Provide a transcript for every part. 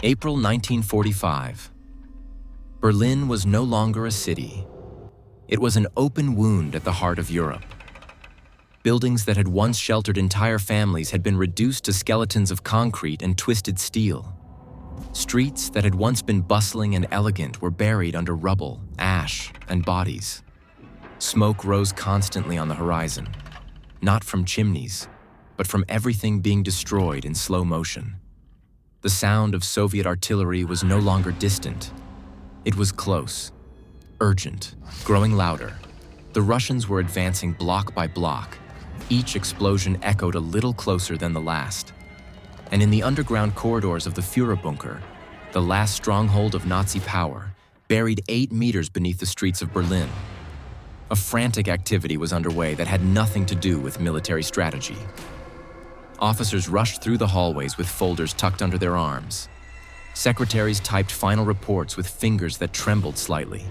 April 1945. Berlin was no longer a city. It was an open wound at the heart of Europe. Buildings that had once sheltered entire families had been reduced to skeletons of concrete and twisted steel. Streets that had once been bustling and elegant were buried under rubble, ash, and bodies. Smoke rose constantly on the horizon, not from chimneys, but from everything being destroyed in slow motion. The sound of Soviet artillery was no longer distant. It was close, urgent, growing louder. The Russians were advancing block by block. Each explosion echoed a little closer than the last. And in the underground corridors of the Führerbunker, the last stronghold of Nazi power, buried 8 meters beneath the streets of Berlin, a frantic activity was underway that had nothing to do with military strategy. Officers rushed through the hallways with folders tucked under their arms. Secretaries typed final reports with fingers that trembled slightly.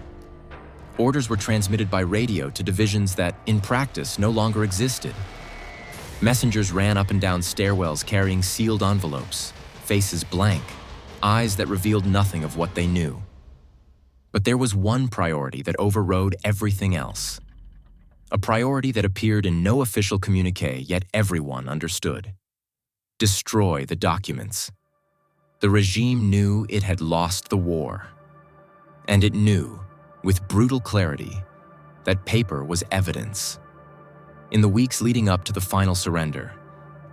Orders were transmitted by radio to divisions that, in practice, no longer existed. Messengers ran up and down stairwells carrying sealed envelopes, faces blank, eyes that revealed nothing of what they knew. But there was one priority that overrode everything else. A priority that appeared in no official communique, yet everyone understood. Destroy the documents. The regime knew it had lost the war. And it knew, with brutal clarity, that paper was evidence. In the weeks leading up to the final surrender,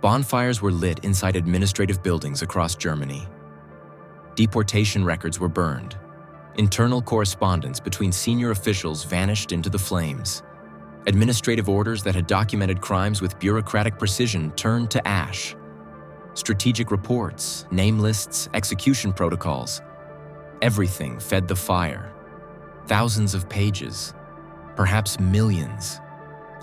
bonfires were lit inside administrative buildings across Germany. Deportation records were burned. Internal correspondence between senior officials vanished into the flames. Administrative orders that had documented crimes with bureaucratic precision turned to ash. Strategic reports, name lists, execution protocols. Everything fed the fire. Thousands of pages, perhaps millions.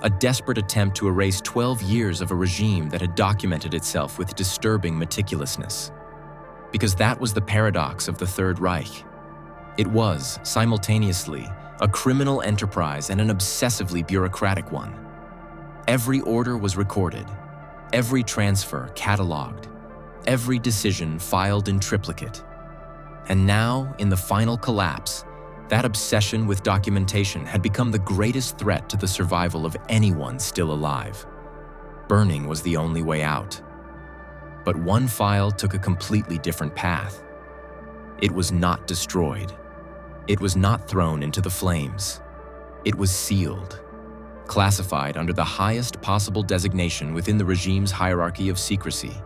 A desperate attempt to erase 12 years of a regime that had documented itself with disturbing meticulousness. Because that was the paradox of the Third Reich. It was, simultaneously, a criminal enterprise and an obsessively bureaucratic one. Every order was recorded, every transfer cataloged, every decision filed in triplicate. And now, in the final collapse, that obsession with documentation had become the greatest threat to the survival of anyone still alive. Burning was the only way out. But one file took a completely different path. It was not destroyed. It was not thrown into the flames. It was sealed, classified under the highest possible designation within the regime's hierarchy of secrecy.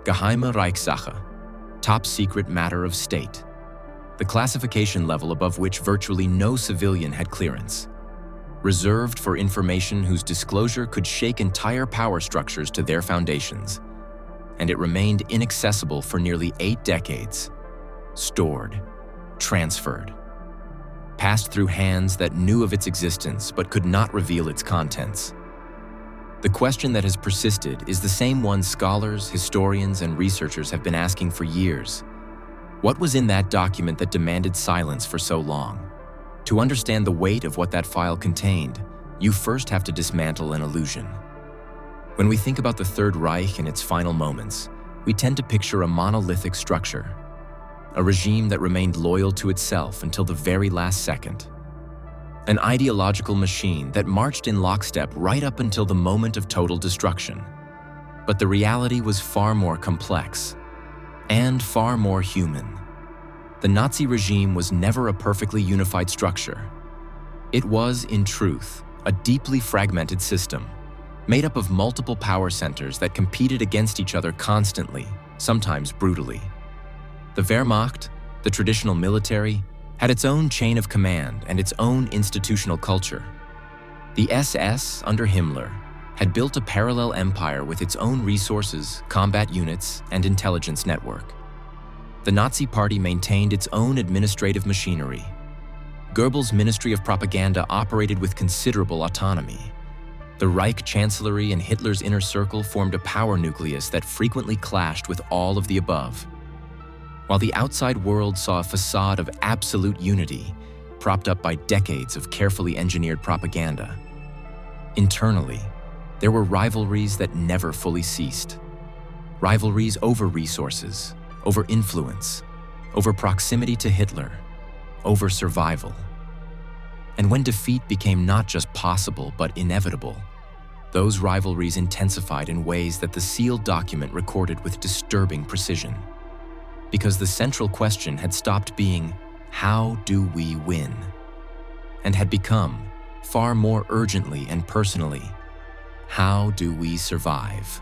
Geheime Reichssache, top secret matter of state. The classification level above which virtually no civilian had clearance. Reserved for information whose disclosure could shake entire power structures to their foundations. And it remained inaccessible for nearly 8 decades. Stored, transferred, passed through hands that knew of its existence but could not reveal its contents. The question that has persisted is the same one scholars, historians, and researchers have been asking for years. What was in that document that demanded silence for so long? To understand the weight of what that file contained, you first have to dismantle an illusion. When we think about the Third Reich in its final moments, we tend to picture a monolithic structure, a regime that remained loyal to itself until the very last second. An ideological machine that marched in lockstep right up until the moment of total destruction. But the reality was far more complex and far more human. The Nazi regime was never a perfectly unified structure. It was, in truth, a deeply fragmented system, made up of multiple power centers that competed against each other constantly, sometimes brutally. The Wehrmacht, the traditional military, had its own chain of command and its own institutional culture. The SS, under Himmler, had built a parallel empire with its own resources, combat units, and intelligence network. The Nazi Party maintained its own administrative machinery. Goebbels' Ministry of Propaganda operated with considerable autonomy. The Reich Chancellery and Hitler's inner circle formed a power nucleus that frequently clashed with all of the above. While the outside world saw a facade of absolute unity, propped up by decades of carefully engineered propaganda, internally, there were rivalries that never fully ceased. Rivalries over resources, over influence, over proximity to Hitler, over survival. And when defeat became not just possible but inevitable, those rivalries intensified in ways that the sealed document recorded with disturbing precision. Because the central question had stopped being, how do we win? And had become, far more urgently and personally, how do we survive?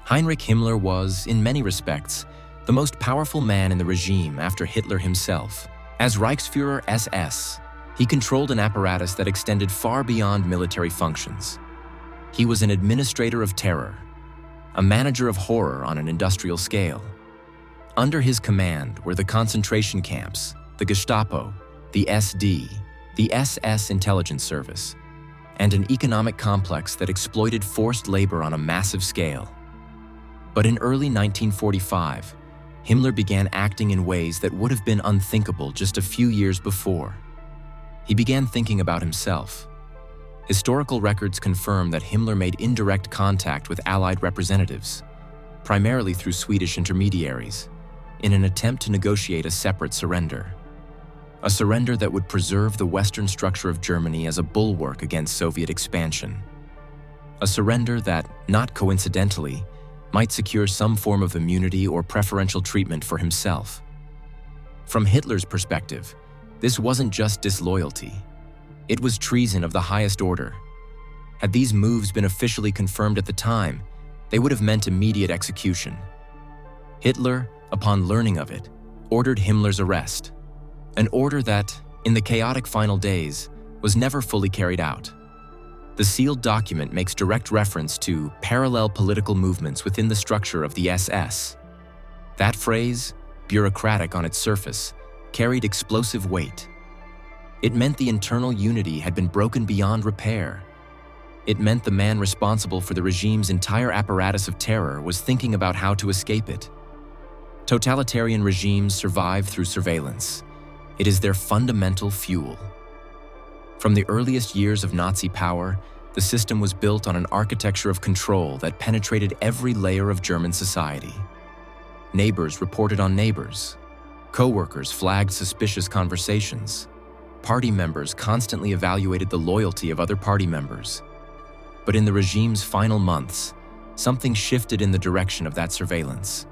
Heinrich Himmler was, in many respects, the most powerful man in the regime after Hitler himself. As Reichsführer SS, he controlled an apparatus that extended far beyond military functions. He was an administrator of terror, a manager of horror on an industrial scale. Under his command were the concentration camps, the Gestapo, the SD, the SS intelligence service, and an economic complex that exploited forced labor on a massive scale. But in early 1945, Himmler began acting in ways that would have been unthinkable just a few years before. He began thinking about himself. Historical records confirm that Himmler made indirect contact with Allied representatives, primarily through Swedish intermediaries, in an attempt to negotiate a separate surrender. A surrender that would preserve the Western structure of Germany as a bulwark against Soviet expansion. A surrender that, not coincidentally, might secure some form of immunity or preferential treatment for himself. From Hitler's perspective, this wasn't just disloyalty. It was treason of the highest order. Had these moves been officially confirmed at the time, they would have meant immediate execution. Hitler, upon learning of it, ordered Himmler's arrest, an order that, in the chaotic final days, was never fully carried out. The sealed document makes direct reference to parallel political movements within the structure of the SS. That phrase, bureaucratic on its surface, carried explosive weight. It meant the internal unity had been broken beyond repair. It meant the man responsible for the regime's entire apparatus of terror was thinking about how to escape it. Totalitarian regimes survive through surveillance. It is their fundamental fuel. From the earliest years of Nazi power, the system was built on an architecture of control that penetrated every layer of German society. Neighbors reported on neighbors. Co-workers flagged suspicious conversations. Party members constantly evaluated the loyalty of other party members. But in the regime's final months, something shifted in the direction of that surveillance.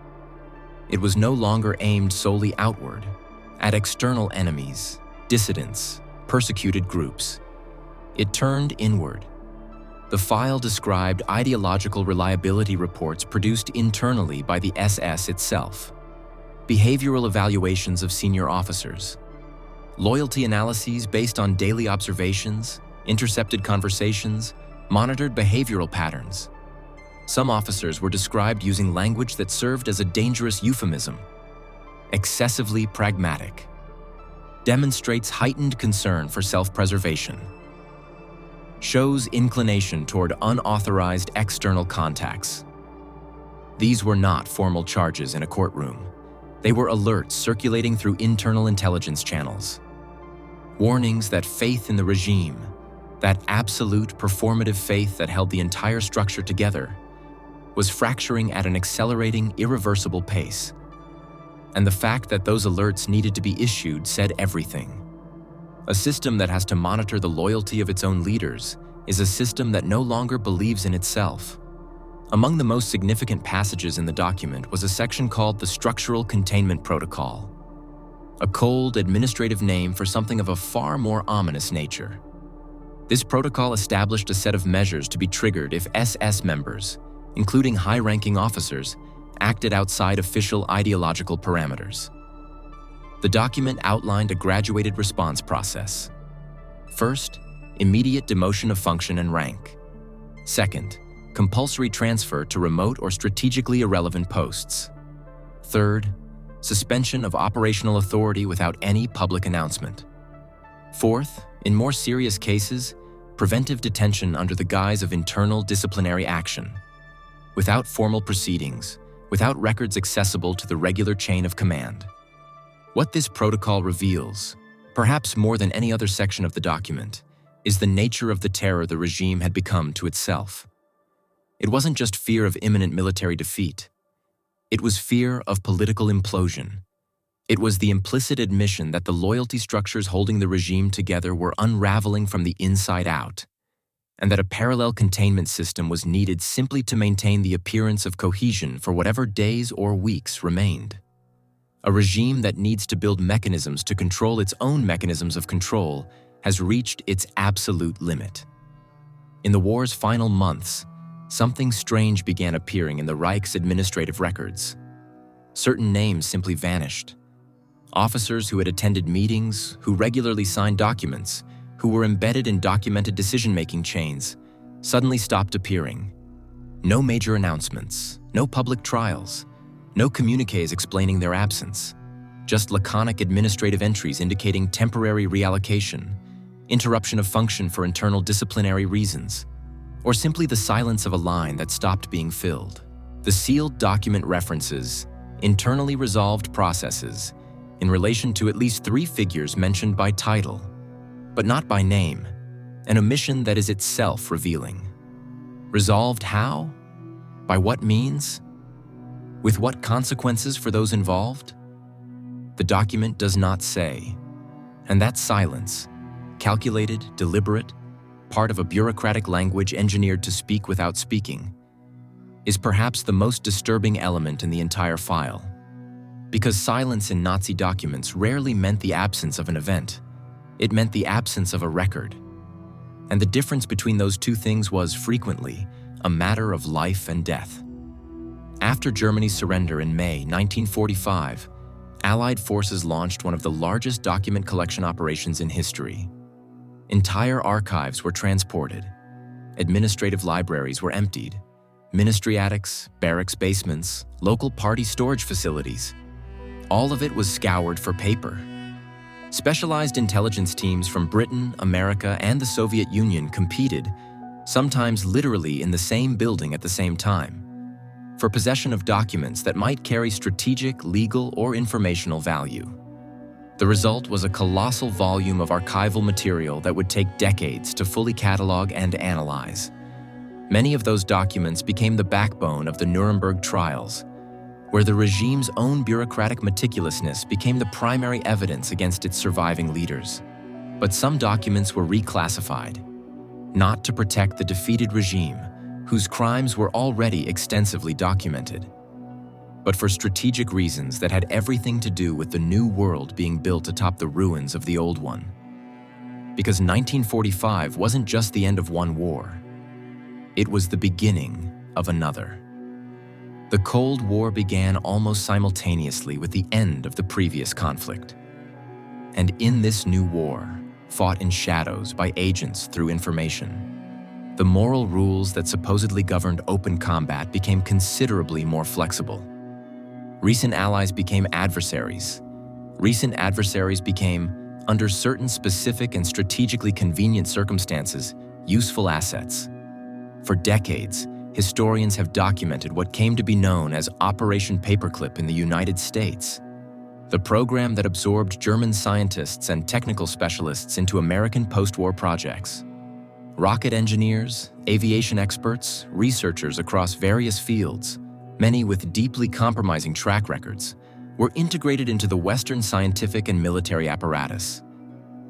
It was no longer aimed solely outward, at external enemies, dissidents, persecuted groups. It turned inward. The file described ideological reliability reports produced internally by the SS itself, behavioral evaluations of senior officers, loyalty analyses based on daily observations, intercepted conversations, monitored behavioral patterns. Some officers were described using language that served as a dangerous euphemism. Excessively pragmatic. Demonstrates heightened concern for self-preservation. Shows inclination toward unauthorized external contacts. These were not formal charges in a courtroom. They were alerts circulating through internal intelligence channels. Warnings that faith in the regime, that absolute performative faith that held the entire structure together, was fracturing at an accelerating, irreversible pace. And the fact that those alerts needed to be issued said everything. A system that has to monitor the loyalty of its own leaders is a system that no longer believes in itself. Among the most significant passages in the document was a section called the Structural Containment Protocol, a cold administrative name for something of a far more ominous nature. This protocol established a set of measures to be triggered if SS members, including high-ranking officers, acted outside official ideological parameters. The document outlined a graduated response process. First, immediate demotion of function and rank. Second, compulsory transfer to remote or strategically irrelevant posts. Third, suspension of operational authority without any public announcement. Fourth, in more serious cases, preventive detention under the guise of internal disciplinary action, without formal proceedings, without records accessible to the regular chain of command. What this protocol reveals, perhaps more than any other section of the document, is the nature of the terror the regime had become to itself. It wasn't just fear of imminent military defeat. It was fear of political implosion. It was the implicit admission that the loyalty structures holding the regime together were unraveling from the inside out, and that a parallel containment system was needed simply to maintain the appearance of cohesion for whatever days or weeks remained. A regime that needs to build mechanisms to control its own mechanisms of control has reached its absolute limit. In the war's final months, something strange began appearing in the Reich's administrative records. Certain names simply vanished. Officers who had attended meetings, who regularly signed documents, who were embedded in documented decision-making chains, suddenly stopped appearing. No major announcements, no public trials, no communiques explaining their absence, just laconic administrative entries indicating temporary reallocation, interruption of function for internal disciplinary reasons, or simply the silence of a line that stopped being filled. The sealed document references internally resolved processes in relation to at least 3 figures mentioned by title, but not by name, an omission that is itself revealing. Resolved how? By what means? With what consequences for those involved? The document does not say, and that silence, calculated, deliberate, part of a bureaucratic language engineered to speak without speaking, is perhaps the most disturbing element in the entire file. Because silence in Nazi documents rarely meant the absence of an event. It meant the absence of a record. And the difference between those two things was, frequently, a matter of life and death. After Germany's surrender in May 1945, Allied forces launched one of the largest document collection operations in history. Entire archives were transported. Administrative libraries were emptied. Ministry attics, barracks basements, local party storage facilities. All of it was scoured for paper. Specialized intelligence teams from Britain, America, and the Soviet Union competed, sometimes literally in the same building at the same time, for possession of documents that might carry strategic, legal, or informational value. The result was a colossal volume of archival material that would take decades to fully catalog and analyze. Many of those documents became the backbone of the Nuremberg trials, where the regime's own bureaucratic meticulousness became the primary evidence against its surviving leaders. But some documents were reclassified, not to protect the defeated regime, whose crimes were already extensively documented, but for strategic reasons that had everything to do with the new world being built atop the ruins of the old one. Because 1945 wasn't just the end of one war, it was the beginning of another. The Cold War began almost simultaneously with the end of the previous conflict. And in this new war, fought in shadows by agents through information, the moral rules that supposedly governed open combat became considerably more flexible. Recent allies became adversaries. Recent adversaries became, under certain specific and strategically convenient circumstances, useful assets. For decades, historians have documented what came to be known as Operation Paperclip in the United States, the program that absorbed German scientists and technical specialists into American post-war projects. Rocket engineers, aviation experts, researchers across various fields, many with deeply compromising track records, were integrated into the Western scientific and military apparatus.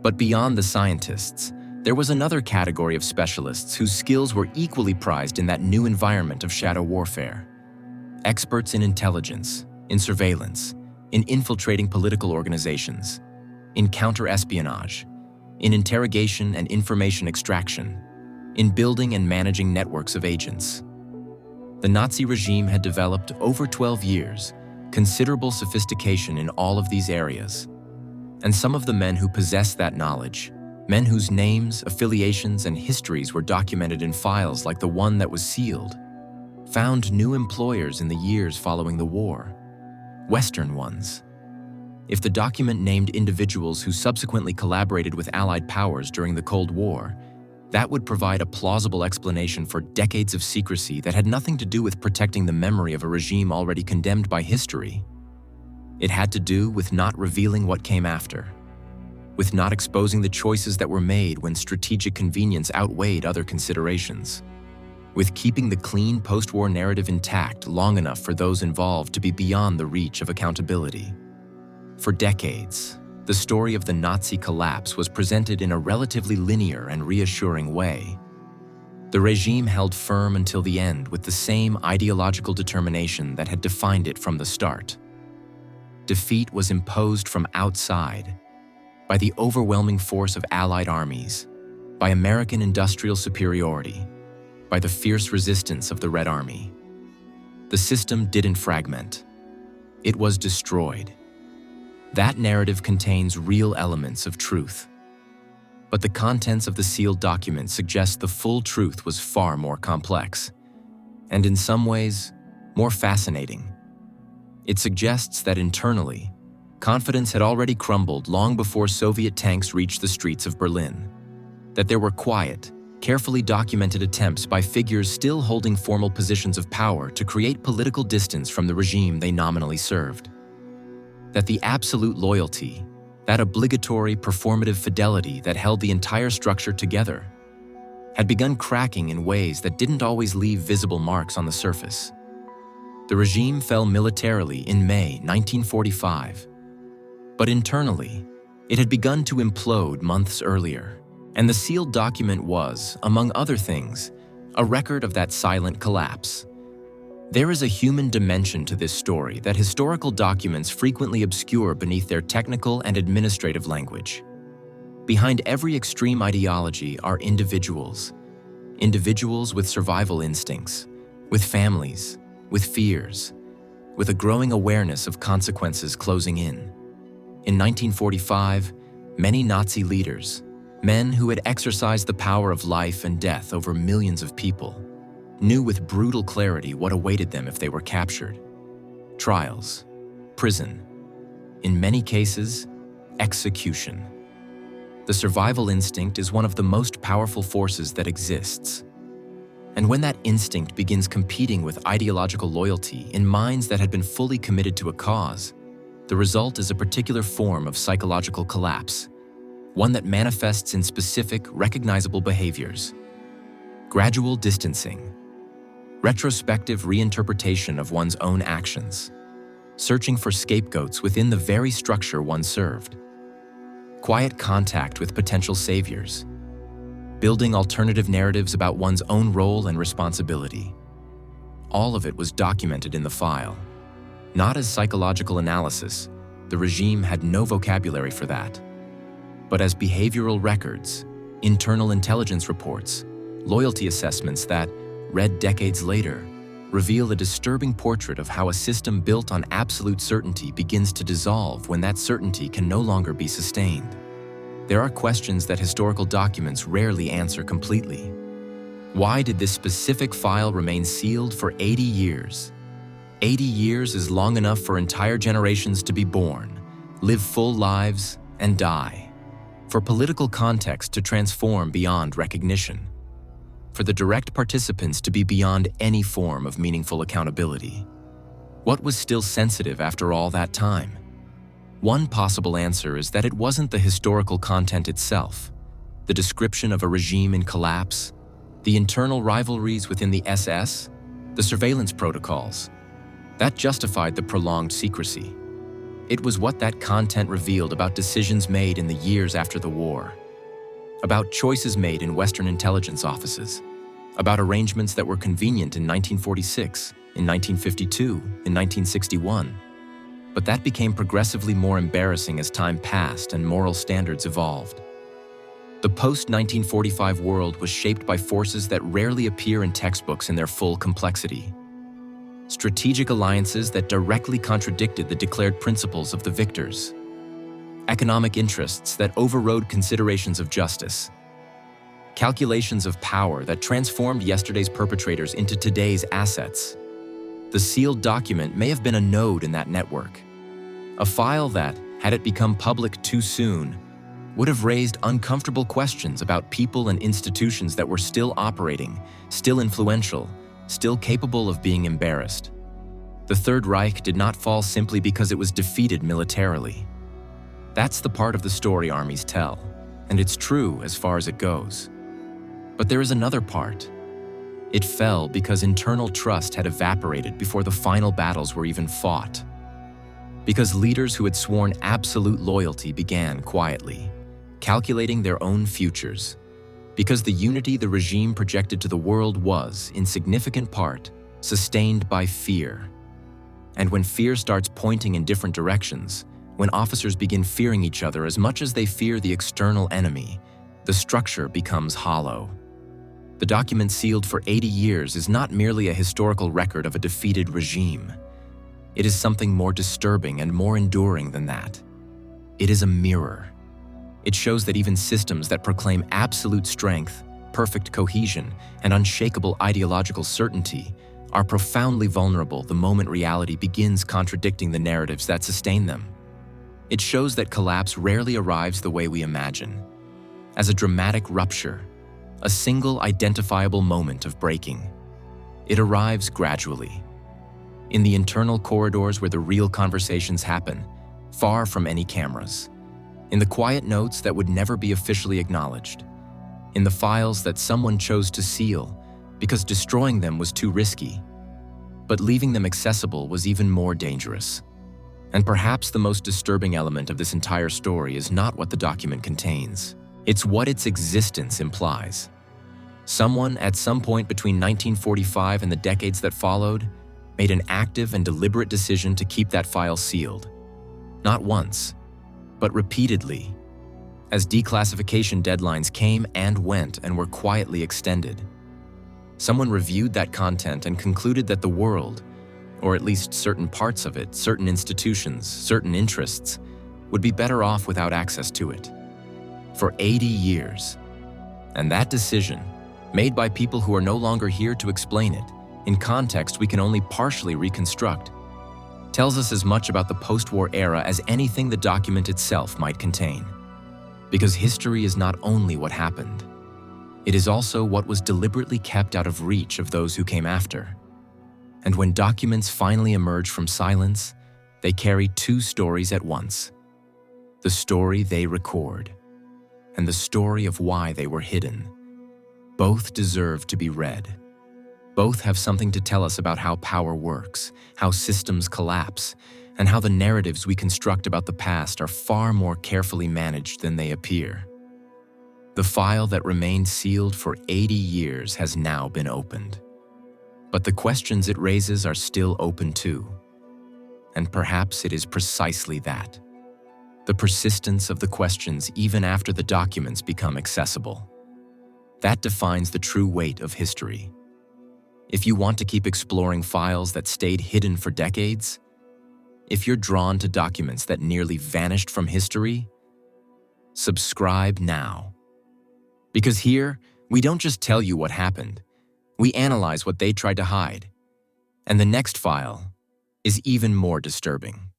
But beyond the scientists, there was another category of specialists whose skills were equally prized in that new environment of shadow warfare. Experts in intelligence, in surveillance, in infiltrating political organizations, in counter-espionage, in interrogation and information extraction, in building and managing networks of agents. The Nazi regime had developed, over 12 years, considerable sophistication in all of these areas. And some of the men who possessed that knowledge, men whose names, affiliations, and histories were documented in files like the one that was sealed, found new employers in the years following the war, Western ones. If the document named individuals who subsequently collaborated with Allied powers during the Cold War, that would provide a plausible explanation for decades of secrecy that had nothing to do with protecting the memory of a regime already condemned by history. It had to do with not revealing what came after, with not exposing the choices that were made when strategic convenience outweighed other considerations, with keeping the clean post-war narrative intact long enough for those involved to be beyond the reach of accountability. For decades, the story of the Nazi collapse was presented in a relatively linear and reassuring way. The regime held firm until the end with the same ideological determination that had defined it from the start. Defeat was imposed from outside, by the overwhelming force of Allied armies, by American industrial superiority, by the fierce resistance of the Red Army. The system didn't fragment. It was destroyed. That narrative contains real elements of truth. But the contents of the sealed document suggest the full truth was far more complex, and in some ways, more fascinating. It suggests that internally, confidence had already crumbled long before Soviet tanks reached the streets of Berlin. That there were quiet, carefully documented attempts by figures still holding formal positions of power to create political distance from the regime they nominally served. That the absolute loyalty, that obligatory performative fidelity that held the entire structure together, had begun cracking in ways that didn't always leave visible marks on the surface. The regime fell militarily in May 1945, but internally, it had begun to implode months earlier, and the sealed document was, among other things, a record of that silent collapse. There is a human dimension to this story that historical documents frequently obscure beneath their technical and administrative language. Behind every extreme ideology are individuals. Individuals with survival instincts, with families, with fears, with a growing awareness of consequences closing in. In 1945, many Nazi leaders, men who had exercised the power of life and death over millions of people, knew with brutal clarity what awaited them if they were captured. Trials, prison, in many cases, execution. The survival instinct is one of the most powerful forces that exists. And when that instinct begins competing with ideological loyalty in minds that had been fully committed to a cause, the result is a particular form of psychological collapse, one that manifests in specific, recognizable behaviors. Gradual distancing, retrospective reinterpretation of one's own actions, searching for scapegoats within the very structure one served, quiet contact with potential saviors, building alternative narratives about one's own role and responsibility. All of it was documented in the file. Not as psychological analysis, the regime had no vocabulary for that, but as behavioral records, internal intelligence reports, loyalty assessments that, read decades later, reveal a disturbing portrait of how a system built on absolute certainty begins to dissolve when that certainty can no longer be sustained. There are questions that historical documents rarely answer completely. Why did this specific file remain sealed for 80 years? 80 years is long enough for entire generations to be born, live full lives, and die. For political context to transform beyond recognition. For the direct participants to be beyond any form of meaningful accountability. What was still sensitive after all that time? One possible answer is that it wasn't the historical content itself, the description of a regime in collapse, the internal rivalries within the SS, the surveillance protocols. That justified the prolonged secrecy. It was what that content revealed about decisions made in the years after the war, about choices made in Western intelligence offices, about arrangements that were convenient in 1946, in 1952, in 1961. But that became progressively more embarrassing as time passed and moral standards evolved. The post-1945 world was shaped by forces that rarely appear in textbooks in their full complexity. Strategic alliances that directly contradicted the declared principles of the victors. Economic interests that overrode considerations of justice. Calculations of power that transformed yesterday's perpetrators into today's assets. The sealed document may have been a node in that network. A file that, had it become public too soon, would have raised uncomfortable questions about people and institutions that were still operating, still influential, still capable of being embarrassed. The Third Reich did not fall simply because it was defeated militarily. That's the part of the story armies tell, and it's true as far as it goes. But there is another part. It fell because internal trust had evaporated before the final battles were even fought. Because leaders who had sworn absolute loyalty began quietly, calculating their own futures. Because the unity the regime projected to the world was, in significant part, sustained by fear. And when fear starts pointing in different directions, when officers begin fearing each other as much as they fear the external enemy, the structure becomes hollow. The document sealed for 80 years is not merely a historical record of a defeated regime. It is something more disturbing and more enduring than that. It is a mirror. It shows that even systems that proclaim absolute strength, perfect cohesion, and unshakable ideological certainty are profoundly vulnerable the moment reality begins contradicting the narratives that sustain them. It shows that collapse rarely arrives the way we imagine, as a dramatic rupture, a single identifiable moment of breaking. It arrives gradually, in the internal corridors where the real conversations happen, far from any cameras, in the quiet notes that would never be officially acknowledged, in the files that someone chose to seal because destroying them was too risky, but leaving them accessible was even more dangerous. And perhaps the most disturbing element of this entire story is not what the document contains. It's what its existence implies. Someone, at some point between 1945 and the decades that followed, made an active and deliberate decision to keep that file sealed. Not once, but repeatedly, as declassification deadlines came and went and were quietly extended. Someone reviewed that content and concluded that the world, or at least certain parts of it, certain institutions, certain interests, would be better off without access to it. For 80 years. And that decision, made by people who are no longer here to explain it, in context we can only partially reconstruct, tells us as much about the post-war era as anything the document itself might contain. Because history is not only what happened, it is also what was deliberately kept out of reach of those who came after. And when documents finally emerge from silence, they carry two stories at once. The story they record, and the story of why they were hidden. Both deserve to be read. Both have something to tell us about how power works, how systems collapse, and how the narratives we construct about the past are far more carefully managed than they appear. The file that remained sealed for 80 years has now been opened. But the questions it raises are still open too. And perhaps it is precisely that. The persistence of the questions even after the documents become accessible. That defines the true weight of history. If you want to keep exploring files that stayed hidden for decades, if you're drawn to documents that nearly vanished from history, subscribe now. Because here, we don't just tell you what happened, we analyze what they tried to hide. And the next file is even more disturbing.